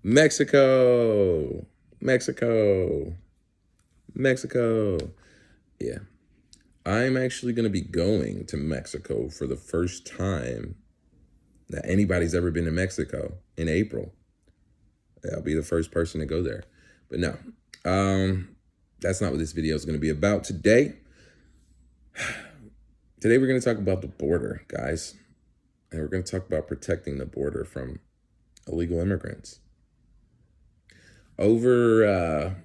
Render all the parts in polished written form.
Mexico, Mexico, Mexico. Yeah, I'm actually going to be going to Mexico for the first time that anybody's ever been to Mexico in April. I'll be the first person to go there. But no, that's not what this video is going to be about today. Today we're going to talk about the border, guys. And we're going to talk about protecting the border from illegal immigrants. Over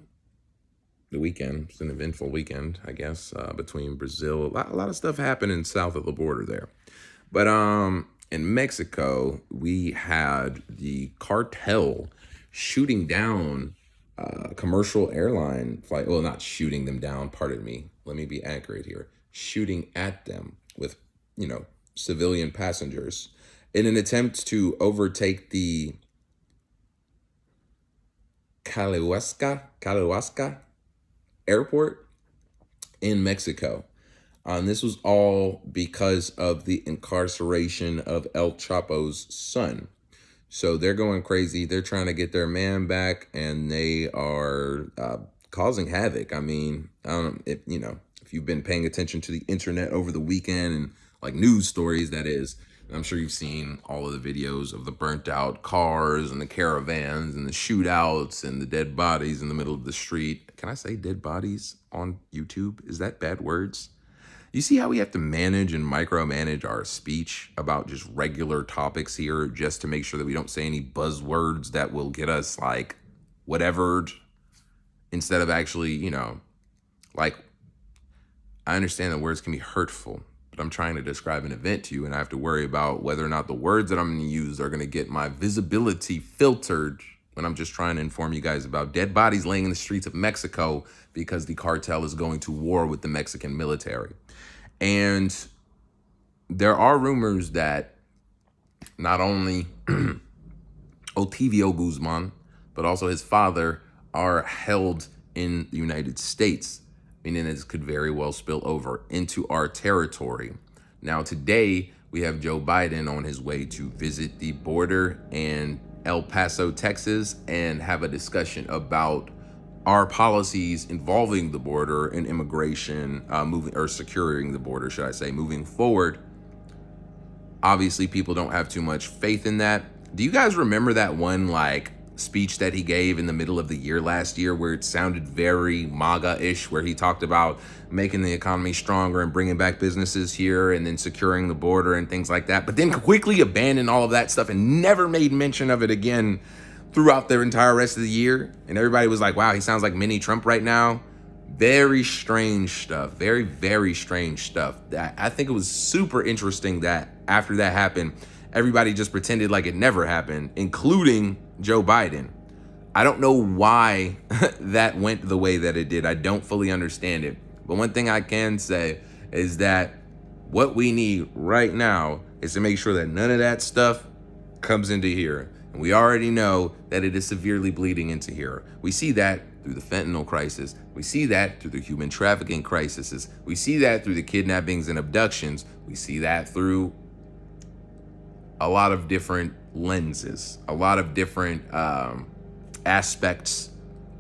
the weekend, it's an eventful weekend, I guess, between Brazil. A lot of stuff happening south of the border there. But in Mexico, we had the cartel shooting down commercial airline flight. Well, not shooting them down, pardon me. Let me be accurate here. Shooting at them with, civilian passengers in an attempt to overtake the Calahuasca airport in Mexico. And this was all because of the incarceration of El Chapo's son. So they're going crazy. They're trying to get their man back, and they are causing havoc. I mean, I don't know if you've been paying attention to the internet over the weekend and like news stories, that is. I'm sure you've seen all of the videos of the burnt out cars and the caravans and the shootouts and the dead bodies in the middle of the street. Can I say dead bodies on YouTube? Is that bad words? You see how we have to manage and micromanage our speech about just regular topics here just to make sure that we don't say any buzzwords that will get us like whatever, instead of actually, like, I understand that words can be hurtful, but I'm trying to describe an event to you, and I have to worry about whether or not the words that I'm going to use are going to get my visibility filtered when I'm just trying to inform you guys about dead bodies laying in the streets of Mexico because the cartel is going to war with the Mexican military. And there are rumors that not only Otivio Guzman, but also his father are held in the United States, meaning this could very well spill over into our territory. Now, today, we have Joe Biden on his way to visit the border in El Paso, Texas, and have a discussion about our policies involving the border and immigration, securing the border, should I say, moving forward. Obviously, people don't have too much faith in that. Do you guys remember that one speech that he gave in the middle of the year last year where it sounded very MAGA-ish, where he talked about making the economy stronger and bringing back businesses here and then securing the border and things like that, but then quickly abandoned all of that stuff and never made mention of it again throughout the entire rest of the year? And everybody was like, wow, he sounds like mini Trump right now. Very strange stuff. Very, very strange stuff. I think it was super interesting that after that happened, everybody just pretended like it never happened, including Joe Biden. I don't know why that went the way that it did. I don't fully understand it. But one thing I can say is that what we need right now is to make sure that none of that stuff comes into here. And we already know that it is severely bleeding into here. We see that through the fentanyl crisis. We see that through the human trafficking crises. We see that through the kidnappings and abductions. We see that through a lot of different lenses, a lot of different aspects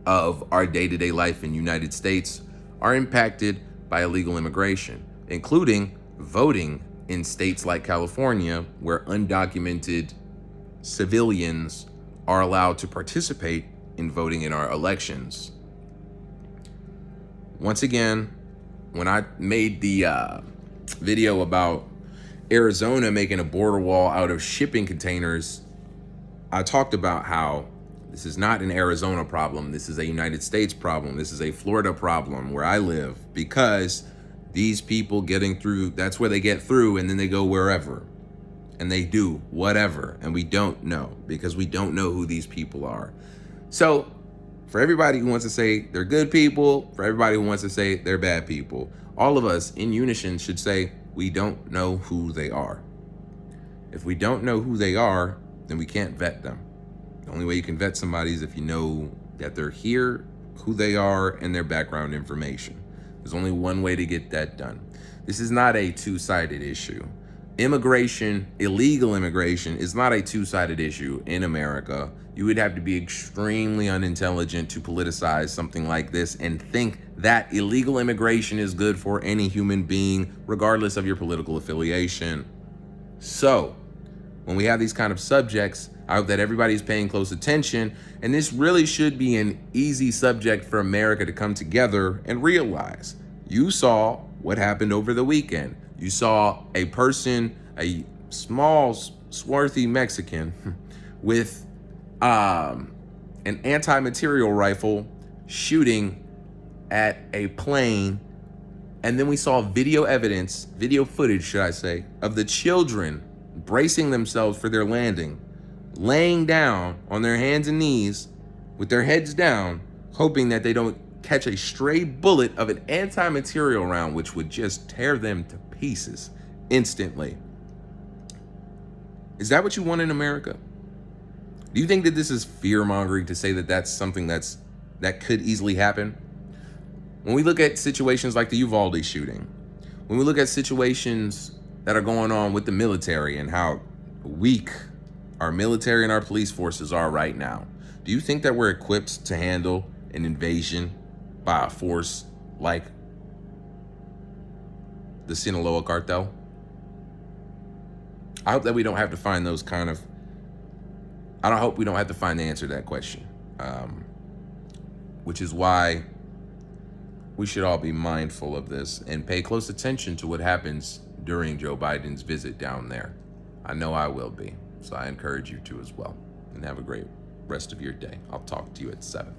of our day-to-day life in the United States are impacted by illegal immigration, including voting in states like California, where undocumented civilians are allowed to participate in voting in our elections. Once again, when I made the video about Arizona making a border wall out of shipping containers, I talked about how this is not an Arizona problem. This is a United States problem. This is a Florida problem where I live, because these people getting through, that's where they get through, and then they go wherever and they do whatever. And we don't know, because we don't know who these people are. So for everybody who wants to say they're good people, for everybody who wants to say they're bad people, all of us in unison should say we don't know who they are. If we don't know who they are, then we can't vet them. The only way you can vet somebody is if you know that they're here, who they are, and their background information. There's only one way to get that done. This is not a two-sided issue. Immigration, illegal immigration, is not a two-sided issue in America. You would have to be extremely unintelligent to politicize something like this and think that illegal immigration is good for any human being, regardless of your political affiliation. So, when we have these kind of subjects, I hope that everybody's paying close attention, and this really should be an easy subject for America to come together and realize. You saw what happened over the weekend. You saw a person, a small, swarthy Mexican with an anti-material rifle shooting at a plane. And then we saw video footage, should I say, of the children bracing themselves for their landing, laying down on their hands and knees with their heads down, hoping that they don't catch a stray bullet of an anti-material round, which would just tear them to pieces instantly. Is that what you want in America? Do you think that this is fear-mongering to say that that's something that could easily happen? When we look at situations like the Uvalde shooting, when we look at situations that are going on with the military and how weak our military and our police forces are right now, do you think that we're equipped to handle an invasion by a force like the Sinaloa Cartel? I hope that we don't have to find those kind of, I don't hope we don't have to find the answer to that question, which is why we should all be mindful of this and pay close attention to what happens during Joe Biden's visit down there. I know I will be, so I encourage you to as well. And have a great rest of your day. I'll talk to you at 7.